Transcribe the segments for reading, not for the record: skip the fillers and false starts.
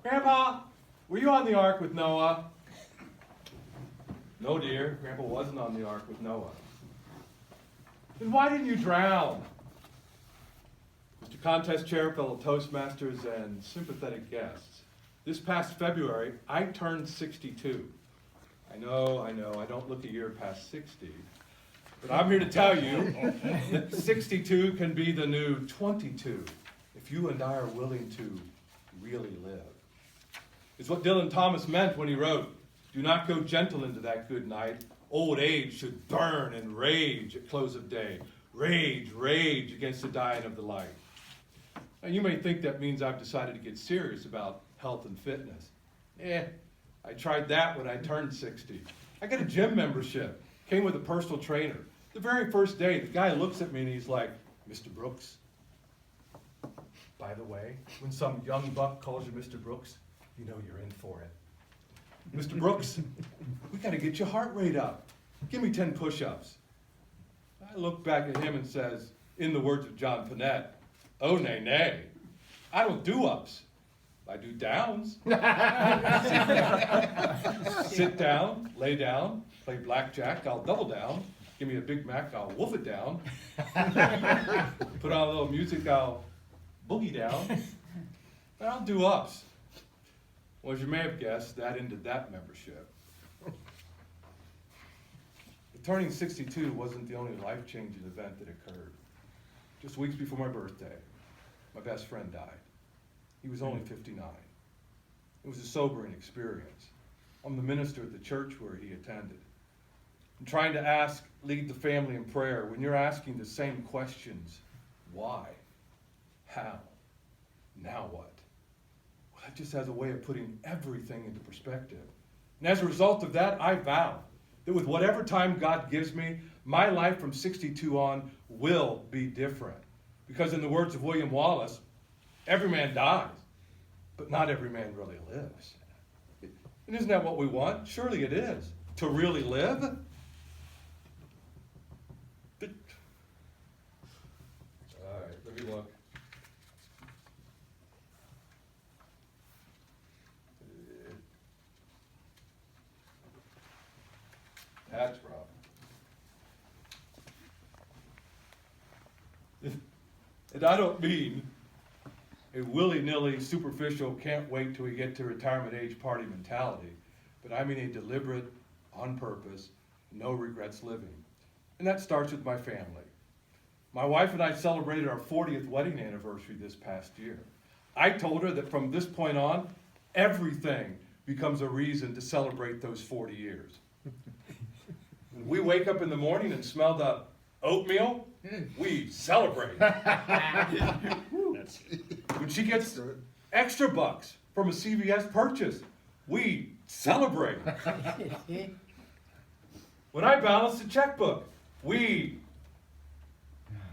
Grandpa, were you on the ark with Noah? No, dear, Grandpa wasn't on the ark with Noah. Then why didn't you drown? Mr. Contest Chair, fellow Toastmasters, and sympathetic guests, this past February, I turned 62. I know, I don't look a year past 60. But I'm here to tell you that 62 can be the new 22 if you and I are willing to really live. It's what Dylan Thomas meant when he wrote, "Do not go gentle into that good night. Old age should burn and rage at close of day. Rage, rage against the dying of the light." Now you may think that means I've decided to get serious about health and fitness. I tried that when I turned 60. I got a gym membership, came with a personal trainer. The very first day, the guy looks at me and he's like, "Mr. Brooks, by the way, when some young buck calls you Mr. Brooks, you know you're in for it. Mr. Brooks, we got to get your heart rate up. Give me 10 push-ups." I look back at him and says, in the words of John Panette, "Oh, nay, nay, I don't do ups. I do downs." Sit down, lay down, play blackjack, I'll double down. Give me a Big Mac, I'll wolf it down. Put on a little music, I'll boogie down. And I'll do ups. Well, as you may have guessed, that ended that membership. But turning 62 wasn't the only life-changing event that occurred. Just weeks before my birthday, my best friend died. He was only 59. It was a sobering experience. I'm the minister at the church where he attended. I'm trying to lead the family in prayer when you're asking the same questions. Why? How? Now what? Well, that just has a way of putting everything into perspective. And as a result of that, I vow that with whatever time God gives me, my life from 62 on will be different. Because in the words of William Wallace, every man dies, but not every man really lives. And isn't that what we want? Surely it is. To really live? All right, let me look. That's rough. And I don't mean a willy-nilly, superficial, can't wait till we get to retirement age party mentality, but I mean a deliberate, on purpose, no regrets living. And that starts with my family. My wife and I celebrated our 40th wedding anniversary this past year. I told her that from this point on, everything becomes a reason to celebrate those 40 years. When we wake up in the morning and smell the oatmeal, we celebrate. When she gets extra bucks from a CVS purchase, we celebrate. When I balance the checkbook,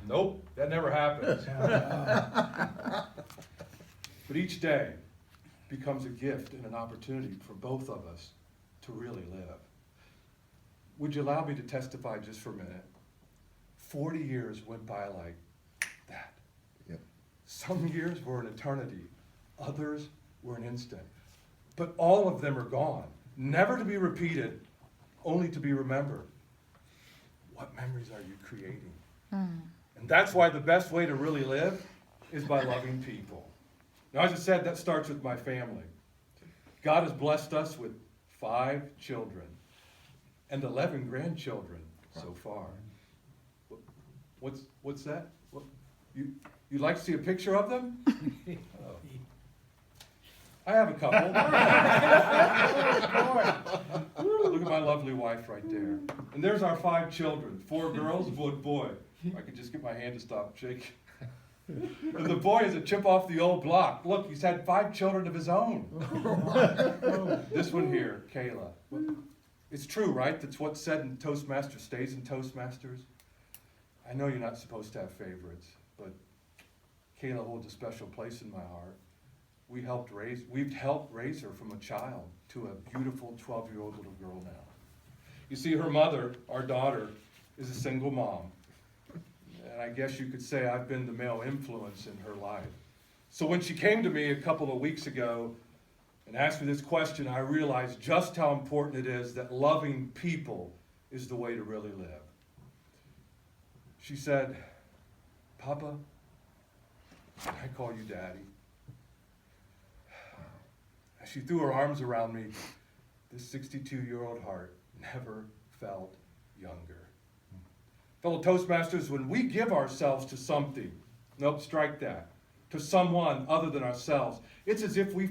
nope, that never happens. But each day becomes a gift and an opportunity for both of us to really live. Would you allow me to testify just for a minute? 40 years went by like that. Yep. Some years were an eternity. Others were an instant. But all of them are gone, never to be repeated, only to be remembered. What memories are you creating? And that's why the best way to really live is by loving people. Now, as I said, that starts with my family. God has blessed us with 5 children and 11 grandchildren so far. What's that? You'd like to see a picture of them? Oh. I have a couple. Look at my lovely wife right there. And there's our 5 children, 4 girls, 1 boy. If I could just get my hand to stop shaking. And the boy is a chip off the old block. Look, he's had 5 children of his own. This one here, Kayla. It's true, right? That's what's said in Toastmasters stays in Toastmasters. I know you're not supposed to have favorites, but Kayla holds a special place in my heart. We've helped raise her from a child to a beautiful 12-year-old little girl now. You see, her mother, our daughter, is a single mom. And I guess you could say I've been the male influence in her life. So when she came to me a couple of weeks ago, and asked me this question, I realized just how important it is that loving people is the way to really live. She said, Papa, can I call you Daddy? As she threw her arms around me, this 62-year-old heart never felt younger. Fellow Toastmasters, when we give ourselves to something, nope, strike that, to someone other than ourselves, it's as if we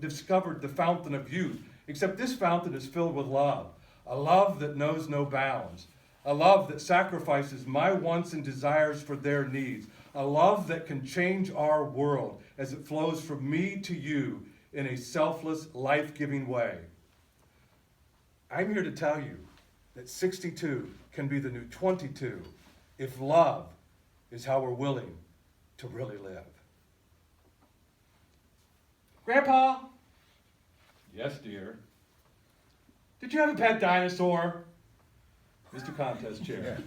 discovered the fountain of youth, except this fountain is filled with love, a love that knows no bounds, a love that sacrifices my wants and desires for their needs, a love that can change our world as it flows from me to you in a selfless, life-giving way. I'm here to tell you that 62 can be the new 22 if love is how we're willing to really live. Grandpa? Yes, dear. Did you have a pet dinosaur? Mr. Contest Chair.